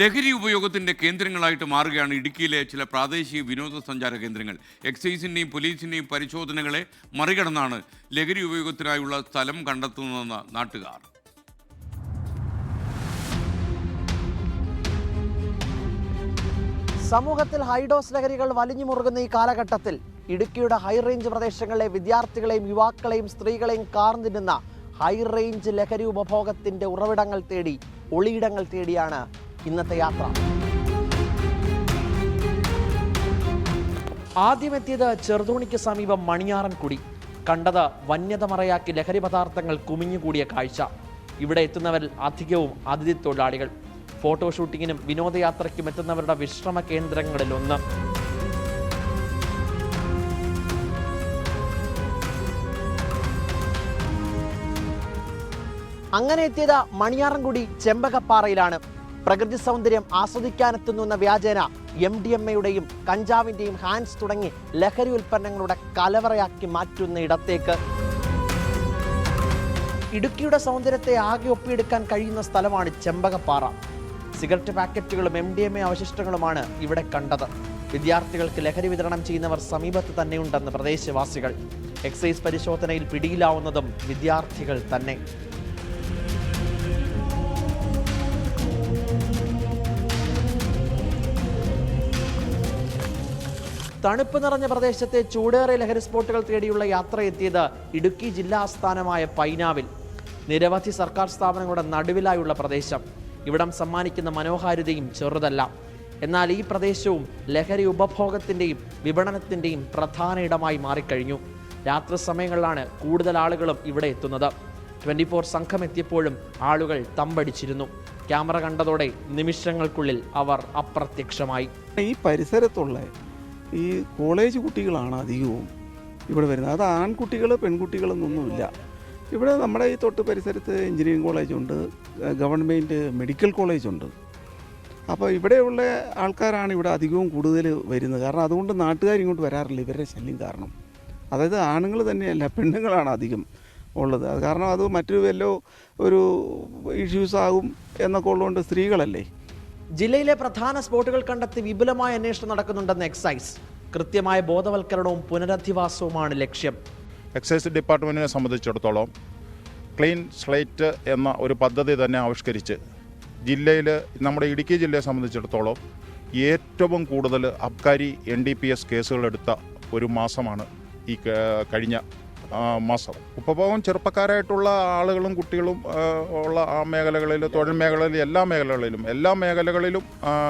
ലഹരി ഉപയോഗത്തിന്റെ കേന്ദ്രങ്ങളായിട്ട് മാറുകയാണ് ഇടുക്കിയിലെ ചില പ്രാദേശിക വിനോദസഞ്ചാര കേന്ദ്രങ്ങൾ. എക്സൈസിന്റെയും പോലീസിന്റെയും പരിശോധനകളെ മറികടന്നാണ് ലഹരി ഉപയോഗത്തിനായുള്ള സ്ഥലം കണ്ടെത്തുന്നതെന്ന് നാട്ടുകാർ. സമൂഹത്തിൽ ഹൈഡോസ് ലഹരികൾ വലിഞ്ഞു മുറുകുന്ന ഈ കാലഘട്ടത്തിൽ ഇടുക്കിയുടെ ഹൈറേഞ്ച് പ്രദേശങ്ങളിലെ വിദ്യാർത്ഥികളെയും യുവാക്കളെയും സ്ത്രീകളെയും കാർന്നിരുന്ന ഹൈറേഞ്ച് ലഹരി ഉപഭോഗത്തിന്റെ ഉറവിടങ്ങൾ തേടി, ഒളിയിടങ്ങൾ തേടിയാണ് ഇന്നത്തെ യാത്ര. ആദ്യമെത്തിയത് ചെറുതോണിക്ക് സമീപം മണിയാറൻകുടി. കണ്ടത് വന്യത മറയാക്കി ലഹരി പദാർത്ഥങ്ങൾ കുമിഞ്ഞുകൂടിയ കാഴ്ച. ഇവിടെ എത്തുന്നവരിൽ അധികവും അതിഥി തൊഴിലാളികൾ. ഫോട്ടോഷൂട്ടിങ്ങിനും വിനോദയാത്രയ്ക്കും എത്തുന്നവരുടെ വിശ്രമ കേന്ദ്രങ്ങളിലൊന്ന്. അങ്ങനെ എത്തിയത് മണിയാറൻകുടി ചെമ്പകപ്പാറയിലാണ്. പ്രകൃതി സൗന്ദര്യം ആസ്വദിക്കാനെത്തുന്ന വ്യാജേന MDMA-യുടെയും കഞ്ചാവിന്റെയും ഹാൻഡ്സ് തുടങ്ങി ലഹരി ഉൽപ്പന്നങ്ങളുടെ കലവറയാക്കി മാറ്റുന്ന ഇടത്തേക്ക്. ഇടുക്കിയുടെ സൗന്ദര്യത്തെ ആകെ ഒപ്പിയെടുക്കാൻ കഴിയുന്ന സ്ഥലമാണ് ചെമ്പകപ്പാറ. സിഗരറ്റ് പാക്കറ്റുകളും MDMA അവശിഷ്ടങ്ങളുമാണ് ഇവിടെ കണ്ടത്. വിദ്യാർത്ഥികൾക്ക് ലഹരി വിതരണം ചെയ്യുന്നവർ സമീപത്ത് തന്നെയുണ്ടെന്ന് പ്രദേശവാസികൾ. എക്സൈസ് പരിശോധനയിൽ പിടിയിലാവുന്നതും വിദ്യാർത്ഥികൾ തന്നെ. തണുപ്പ് നിറഞ്ഞ പ്രദേശത്തെ ചൂടേറിയ ലഹരി സ്പോട്ടുകൾ തേടിയുള്ള യാത്ര എത്തിയത് ഇടുക്കി ജില്ലാ ആസ്ഥാനമായ പൈനാവിൽ. നിരവധി സർക്കാർ സ്ഥാപനങ്ങളുടെ നടുവിലായുള്ള പ്രദേശം. ഇവിടം സമ്മാനിക്കുന്ന മനോഹാരിതയും ചെറുതല്ല. എന്നാൽ ഈ പ്രദേശവും ലഹരി ഉപഭോഗത്തിൻ്റെയും വിപണനത്തിൻ്റെയും പ്രധാന ഇടമായി മാറിക്കഴിഞ്ഞു. രാത്രി സമയങ്ങളിലാണ് കൂടുതൽ ആളുകളും ഇവിടെ എത്തുന്നത്. 24 സംഘം എത്തിയപ്പോഴും ആളുകൾ തമ്പടിച്ചിരുന്നു. ക്യാമറ കണ്ടതോടെ നിമിഷങ്ങൾക്കുള്ളിൽ അവർ അപ്രത്യക്ഷമായി. ഈ പരിസരത്തുള്ള ഈ കോളേജ് കുട്ടികളാണ് അധികവും ഇവിടെ വരുന്നത്. അത് ആൺകുട്ടികൾ പെൺകുട്ടികളെന്നൊന്നുമില്ല. ഇവിടെ നമ്മുടെ ഈ തൊട്ട് പരിസരത്ത് എഞ്ചിനീയറിംഗ് കോളേജുണ്ട്, ഗവൺമെൻറ് മെഡിക്കൽ കോളേജുണ്ട്. അപ്പോൾ ഇവിടെയുള്ള ആൾക്കാരാണ് ഇവിടെ അധികവും കൂടുതൽ വരുന്നത്. കാരണം അതുകൊണ്ട് നാട്ടുകാർ ഇങ്ങോട്ട് വരാറില്ല, ഇവരുടെ ശല്യം കാരണം. അതായത് ആണുങ്ങൾ തന്നെയല്ല, പെണ്ണുങ്ങളാണ് അധികം ഉള്ളത്. അത് കാരണം അത് മറ്റൊരു വല്ലോ ഒരു ഇഷ്യൂസ് ആകും എന്നൊക്കെ ഉള്ളതുകൊണ്ട് സ്ത്രീകളല്ലേ. ജില്ലയിലെ പ്രധാന സ്പോട്ടുകൾ കണ്ടെത്തി വിപുലമായ അന്വേഷണം നടക്കുന്നുണ്ടെന്ന് എക്സൈസ്. കൃത്യമായ ബോധവൽക്കരണവും പുനരധിവാസവുമാണ് ലക്ഷ്യം. എക്സൈസ് ഡിപ്പാർട്ട്മെൻറ്റിനെ സംബന്ധിച്ചിടത്തോളം ക്ലീൻ സ്ലേറ്റ് എന്ന ഒരു പദ്ധതി തന്നെ ആവിഷ്കരിച്ച് ജില്ലയിൽ, നമ്മുടെ ഇടുക്കി ജില്ലയെ സംബന്ധിച്ചിടത്തോളം ഏറ്റവും കൂടുതൽ അബ്കാരി NDPS കേസുകളെടുത്ത ഒരു മാസമാണ് ഈ കഴിഞ്ഞ മാസം. ഉപഭോഗം ചെറുപ്പക്കാരായിട്ടുള്ള ആളുകളും കുട്ടികളും ഉള്ള ആ മേഖലകളിൽ, തൊഴിൽ മേഖലയിൽ, എല്ലാ മേഖലകളിലും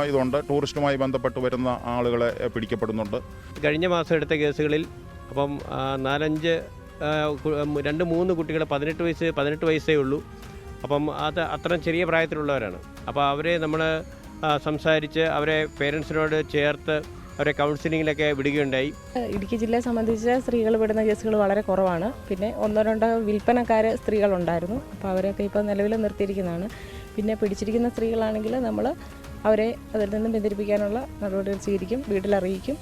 ഇതുണ്ട്. ടൂറിസ്റ്റുമായി ബന്ധപ്പെട്ട് വരുന്ന ആളുകളെ പിടിക്കപ്പെടുന്നുണ്ട്. കഴിഞ്ഞ മാസം എടുത്ത കേസുകളിൽ അപ്പം 2-3 കുട്ടികൾ 18 വയസ്സേ ഉള്ളൂ. അപ്പം അത് അത്രയും ചെറിയ പ്രായത്തിലുള്ളവരാണ്. അപ്പോൾ അവരെ നമ്മൾ സംസാരിച്ച് അവരെ പേരൻസിനോട് ചേർത്ത് അവരെ കൗൺസിലിങ്ങിലൊക്കെ വിടുകയുണ്ടായി. ഇടുക്കി ജില്ലയെ സംബന്ധിച്ച് സ്ത്രീകൾ വിടുന്ന കേസുകൾ വളരെ കുറവാണ്. പിന്നെ 1-2 വിൽപ്പനക്കാർ സ്ത്രീകളുണ്ടായിരുന്നു. അപ്പോൾ അവരൊക്കെ ഇപ്പോൾ നിലവിൽ നിർത്തിയിരിക്കുന്നതാണ്. പിന്നെ പിടിച്ചിരിക്കുന്ന സ്ത്രീകളാണെങ്കിൽ നമ്മൾ അവരെ അതിൽ നിന്നും പിന്തിരിപ്പിക്കാനുള്ള നടപടികൾ സ്വീകരിക്കും, വീട്ടിലറിയിക്കും.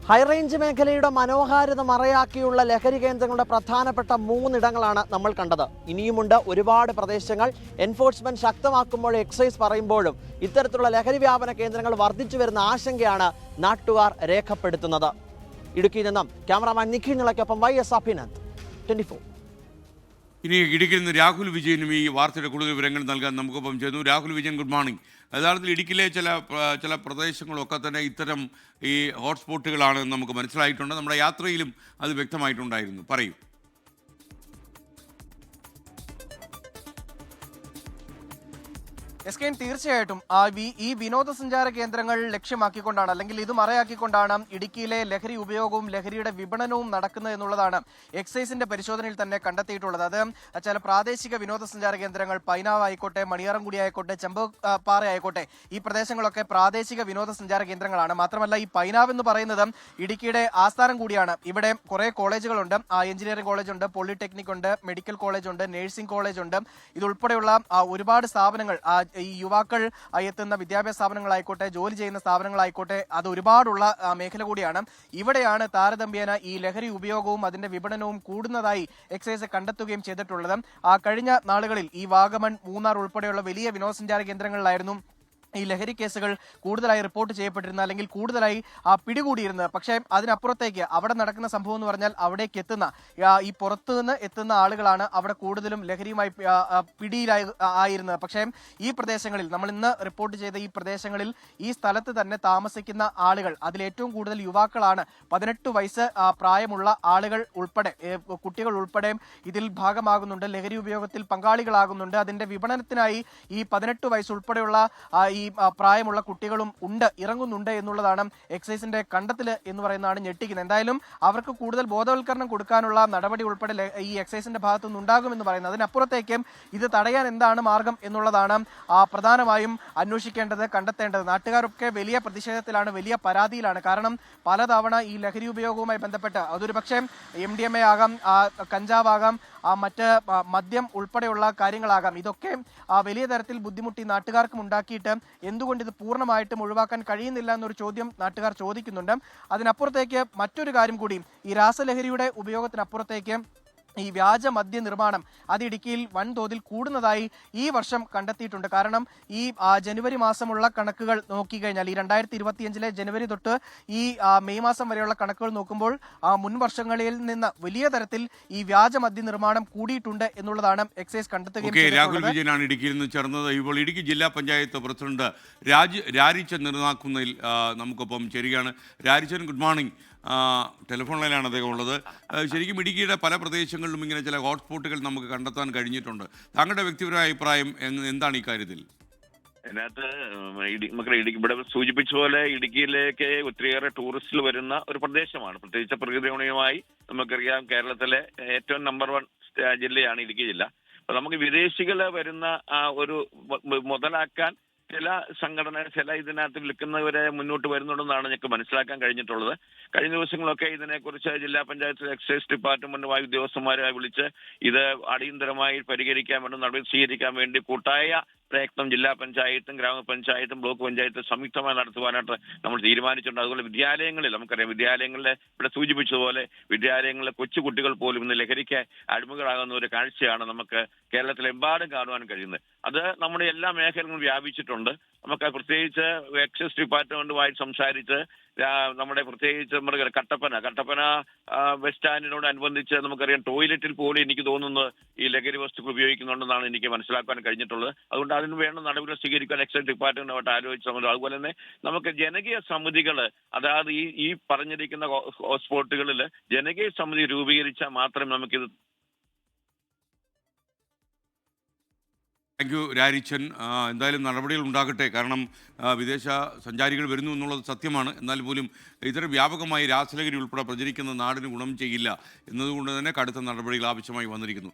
ഹൈറേഞ്ച് മേഖലയുടെ മനോഹാരിത മറയാക്കിയുള്ള ലഹരി കേന്ദ്രങ്ങളുടെ പ്രധാനപ്പെട്ട 3 ഇടങ്ങളാണ് നമ്മൾ കണ്ടത്. ഇനിയുമുണ്ട് ഒരുപാട് പ്രദേശങ്ങൾ. എൻഫോഴ്സ്മെന്റ് ശക്തമാക്കുമ്പോൾ, എക്സൈസ് പറയുമ്പോഴും ഇത്തരത്തിലുള്ള ലഹരി വ്യാപന കേന്ദ്രങ്ങൾ വർദ്ധിച്ചു വരുന്ന ആശങ്കയാണ് നാട്ടുകാർ രേഖപ്പെടുത്തുന്നത്. ഇടുക്കിയിൽ നിന്നും ക്യാമറാമാൻ നിഖിൽ നിളയ്ക്കൊപ്പം YS അഭിനന്ദ്, 24. ഇനി ഇടുക്കിയിൽ നിന്ന് രാഹുൽ വിജയനും ഈ വാർത്തയുടെ കൂടുതൽ വിവരങ്ങൾ നൽകാൻ നമുക്കൊപ്പം ചേർന്നു. Rahul Vijayan, good morning. യഥാർത്ഥത്തിൽ ഇടുക്കിയിലെ ചില പ്രദേശങ്ങളൊക്കെ തന്നെ ഇത്തരം ഈ ഹോട്ട്സ്പോട്ടുകളാണ് നമുക്ക് മനസ്സിലായിട്ടുണ്ട്. നമ്മുടെ യാത്രയിലും അത് വ്യക്തമായിട്ടുണ്ടായിരുന്നു. പറയൂ. SKN തീർച്ചയായിട്ടും ഈ വിനോദസഞ്ചാര കേന്ദ്രങ്ങൾ ലക്ഷ്യമാക്കിക്കൊണ്ടാണ്, അല്ലെങ്കിൽ ഇത് മറയാക്കിക്കൊണ്ടാണ് ഇടുക്കിയിലെ ലഹരി ഉപയോഗവും ലഹരിയുടെ വിപണനവും നടക്കുന്നത് എന്നുള്ളതാണ് എക്സൈസിന്റെ പരിശോധനയിൽ തന്നെ കണ്ടെത്തിയിട്ടുള്ളത്. അത് ചില പ്രാദേശിക വിനോദസഞ്ചാര കേന്ദ്രങ്ങൾ, പൈനാവ് ആയിക്കോട്ടെ, മണിയാറൻകുടി ആയിക്കോട്ടെ, ചെമ്പകപ്പാറ ആയിക്കോട്ടെ, ഈ പ്രദേശങ്ങളൊക്കെ പ്രാദേശിക വിനോദസഞ്ചാര കേന്ദ്രങ്ങളാണ്. മാത്രമല്ല ഈ പൈനാവ് എന്ന് പറയുന്നത് ഇടുക്കിയുടെ ആസ്ഥാനം കൂടിയാണ്. ഇവിടെ കുറെ കോളേജുകളുണ്ട്. എഞ്ചിനീയറിംഗ് കോളേജുണ്ട്, പോളിടെക്നിക് ഉണ്ട്, മെഡിക്കൽ കോളേജ് ഉണ്ട്, നഴ്സിംഗ് കോളേജ് ഉണ്ട്. ഇതുൾപ്പെടെയുള്ള ഒരുപാട് സ്ഥാപനങ്ങൾ ഈ യുവാക്കൾ എത്തുന്ന വിദ്യാഭ്യാസ സ്ഥാപനങ്ങളായിക്കോട്ടെ, ജോലി ചെയ്യുന്ന സ്ഥാപനങ്ങളായിക്കോട്ടെ, അത് ഒരുപാടുള്ള മേഖല കൂടിയാണ്. ഇവിടെയാണ് താരതമ്യേന ഈ ലഹരി ഉപയോഗവും അതിന്റെ വിപണനവും കൂടുന്നതായി എക്സൈസ് കണ്ടെത്തുകയും ചെയ്തിട്ടുള്ളത്. കഴിഞ്ഞ നാളുകളിൽ ഈ വാഗമൺ, മൂന്നാർ ഉൾപ്പെടെയുള്ള വലിയ വിനോദസഞ്ചാര കേന്ദ്രങ്ങളിലായിരുന്നു ഈ ലഹരി കേസുകൾ കൂടുതലായി റിപ്പോർട്ട് ചെയ്യപ്പെട്ടിരുന്ന, അല്ലെങ്കിൽ കൂടുതലായി പിടികൂടിയിരുന്നത്. പക്ഷേ അതിനപ്പുറത്തേക്ക് അവിടെ നടക്കുന്ന സംഭവം എന്ന് പറഞ്ഞാൽ അവിടേക്ക് എത്തുന്ന ഈ പുറത്തു നിന്ന് എത്തുന്ന ആളുകളാണ് അവിടെ കൂടുതലും ലഹരിയുമായി ആയിരുന്നത്. പക്ഷേ ഈ പ്രദേശങ്ങളിൽ, നമ്മൾ ഇന്ന് റിപ്പോർട്ട് ചെയ്ത ഈ പ്രദേശങ്ങളിൽ, ഈ സ്ഥലത്ത് തന്നെ താമസിക്കുന്ന ആളുകൾ, അതിലേറ്റവും കൂടുതൽ യുവാക്കളാണ്. 18 വയസ്സ് പ്രായമുള്ള ആളുകൾ ഉൾപ്പെടെ, കുട്ടികൾ ഉൾപ്പെടെ ഇതിൽ ഭാഗമാകുന്നുണ്ട്, ലഹരി ഉപയോഗത്തിൽ പങ്കാളികളാകുന്നുണ്ട്. അതിന്റെ വിപണനത്തിനായി ഈ 18 വയസ്സ് ഉൾപ്പെടെയുള്ള ഈ പ്രായമുള്ള കുട്ടികളും ഇറങ്ങുന്നുണ്ട് എന്നുള്ളതാണ് എക്സൈസിന്റെ കണ്ടെത്തൽ എന്ന് പറയുന്നതാണ് ഞെട്ടിക്കുന്നത്. എന്തായാലും അവർക്ക് കൂടുതൽ ബോധവൽക്കരണം കൊടുക്കാനുള്ള നടപടി ഉൾപ്പെടെ ഈ എക്സൈസിന്റെ ഭാഗത്തുനിന്ന് ഉണ്ടാകുമെന്ന് പറയുന്നത്. അതിനപ്പുറത്തേക്കും ഇത് തടയാൻ എന്താണ് മാർഗം എന്നുള്ളതാണ് പ്രധാനമായും അന്വേഷിക്കേണ്ടത്, കണ്ടെത്തേണ്ടത്. നാട്ടുകാരൊക്കെ വലിയ പ്രതിഷേധത്തിലാണ്, വലിയ പരാതിയിലാണ്. കാരണം പലതവണ ഈ ലഹരി ഉപയോഗവുമായി ബന്ധപ്പെട്ട്, അതൊരു പക്ഷേ MDMA ആകാം, കഞ്ചാവാകാം, മറ്റ് മദ്യം ഉൾപ്പെടെയുള്ള കാര്യങ്ങളാകാം, ഇതൊക്കെ വലിയ തരത്തിൽ ബുദ്ധിമുട്ടി നാട്ടുകാർക്കും ഉണ്ടാക്കിയിട്ട് എന്തുകൊണ്ട് ഇത് പൂർണ്ണമായിട്ടും ഒഴിവാക്കാൻ കഴിയുന്നില്ല എന്നൊരു ചോദ്യം നാട്ടുകാർ ചോദിക്കുന്നുണ്ട്. അതിനപ്പുറത്തേക്ക് മറ്റൊരു കാര്യം കൂടി, ഈ രാസലഹരിയുടെ ഉപയോഗത്തിനപ്പുറത്തേക്ക് ഈ വ്യാജ മദ്യ നിർമ്മാണം അത് ഇടുക്കിയിൽ വൻതോതിൽ കൂടുന്നതായി ഈ വർഷം കണ്ടെത്തിയിട്ടുണ്ട്. കാരണം ഈ ജനുവരി മാസമുള്ള കണക്കുകൾ നോക്കിക്കഴിഞ്ഞാൽ, ഈ 2025 ജനുവരി തൊട്ട് ഈ മെയ് മാസം വരെയുള്ള കണക്കുകൾ നോക്കുമ്പോൾ മുൻ വർഷങ്ങളിൽ നിന്ന് വലിയ തരത്തിൽ ഈ വ്യാജ മദ്യ നിർമ്മാണം കൂടിയിട്ടുണ്ട് എന്നുള്ളതാണ് എക്സൈസ് കണ്ടെത്തുകയും. രാഹുൽ വിജയനാണ് ഇടുക്കിയിൽ നിന്ന് ചേർന്നത്. ഇപ്പോൾ ഇടുക്കി ജില്ലാ പഞ്ചായത്ത് പ്രസിഡന്റ് രാരിച്ചൻ നിർണാക്കുന്നതിൽ നമുക്കൊപ്പം ചേരുകയാണ്. Rarichan, good morning. ടെലിഫോൺ ലൈനാണ് അദ്ദേഹം ഉള്ളത്. ശരിക്കും ഇടുക്കിയുടെ പല പ്രദേശങ്ങളിലും ഇങ്ങനെ ചില ഹോട്ട്സ്പോട്ടുകൾ നമുക്ക് കണ്ടെത്താൻ കഴിഞ്ഞിട്ടുണ്ട്. താങ്കളുടെ വ്യക്തിപരമായ അഭിപ്രായം എന്താണ് ഈ കാര്യത്തിൽ? അതിനകത്ത് ഇവിടെ സൂചിപ്പിച്ച പോലെ ഇടുക്കിയിലേക്ക് ഒത്തിരിയേറെ ടൂറിസ്റ്റുകൾ വരുന്ന ഒരു പ്രദേശമാണ്. പ്രത്യേകിച്ച് പ്രകൃതി രമണീയമായി നമുക്കറിയാം, കേരളത്തിലെ ഏറ്റവും നമ്പർ 1 ജില്ലയാണ് ഇടുക്കി ജില്ല. അപ്പൊ നമുക്ക് വിദേശികൾ വരുന്ന ഒരു മുതലാക്കാൻ ചില സംഘടന, ചില ഇതിനകത്ത് വിൽക്കുന്നവരെ മുന്നോട്ട് വരുന്നുണ്ടെന്നാണ് ഞങ്ങൾക്ക് മനസ്സിലാക്കാൻ കഴിഞ്ഞിട്ടുള്ളത്. കഴിഞ്ഞ ദിവസങ്ങളൊക്കെ ഇതിനെക്കുറിച്ച് ജില്ലാ പഞ്ചായത്ത് എക്സൈസ് ഡിപ്പാർട്ട്മെന്റുമായി ഉദ്യോഗസ്ഥന്മാരെ വിളിച്ച് ഇത് അടിയന്തരമായി പരിഹരിക്കാൻ വേണ്ടി, നടപടി സ്വീകരിക്കാൻ വേണ്ടി കൂട്ടായ പ്രയത്നം ജില്ലാ പഞ്ചായത്തും ഗ്രാമപഞ്ചായത്തും ബ്ലോക്ക് പഞ്ചായത്തും സംയുക്തമായി നടത്തുവാനായിട്ട് നമ്മൾ തീരുമാനിച്ചിട്ടുണ്ട്. അതുപോലെ വിദ്യാലയങ്ങളിൽ, നമുക്കറിയാം വിദ്യാലയങ്ങളിലെ ഇവിടെ സൂചിപ്പിച്ചതുപോലെ വിദ്യാലയങ്ങളിലെ കൊച്ചുകുട്ടികൾ പോലും ഇന്ന് ലഹരിക്ക് അടിമകളാകുന്ന ഒരു കാഴ്ചയാണ് നമുക്ക് കേരളത്തിലെമ്പാടും കാണുവാൻ കഴിയുന്നത്. അത് നമ്മുടെ എല്ലാ മേഖലകളും വ്യാപിച്ചിട്ടുണ്ട്. നമുക്ക് പ്രത്യേകിച്ച് എക്സൈസ് ഡിപ്പാർട്ട്മെന്റുമായി സംസാരിച്ച് നമ്മുടെ പ്രത്യേകിച്ച് നമ്മുടെ കട്ടപ്പന ബസ് സ്റ്റാൻഡിനോടനുബന്ധിച്ച് നമുക്കറിയാം ടോയ്ലറ്റിൽ പോലും എനിക്ക് തോന്നുന്നു ഈ ലഹരി വസ്തുക്കൾ ഉപയോഗിക്കുന്നുണ്ടെന്നാണ് എനിക്ക് മനസ്സിലാക്കാൻ കഴിഞ്ഞിട്ടുള്ളത്. അതുകൊണ്ട് അതിന് വേണ്ട നടപടികൾ സ്വീകരിക്കാൻ എക്സൈസ് ഡിപ്പാർട്ട്മെന്റുമായിട്ട് ആലോചിച്ചു. അതുപോലെ തന്നെ നമുക്ക് ജനകീയ സമിതികൾ, അതായത് ഈ പറഞ്ഞിരിക്കുന്ന ഹോട്ട്സ്പോട്ടുകളിൽ ജനകീയ സമിതി രൂപീകരിച്ചാൽ മാത്രമേ നമുക്കിത്. Thank you Rarichan. എന്തായാലും നടപടികൾ ഉണ്ടാകട്ടെ. കാരണം വിദേശ സഞ്ചാരികൾ വരുന്നു എന്നുള്ളത് സത്യമാണ്. എന്നാൽ പോലും ഇത്തരം വ്യാപകമായി രാസലഹരി ഉൾപ്പെടെ പ്രചരിക്കുന്ന നാടിന് ഗുണം ചെയ്യില്ല എന്നതുകൊണ്ട് തന്നെ കടുത്ത നടപടികൾ ആവശ്യമായി വന്നിരിക്കുന്നു.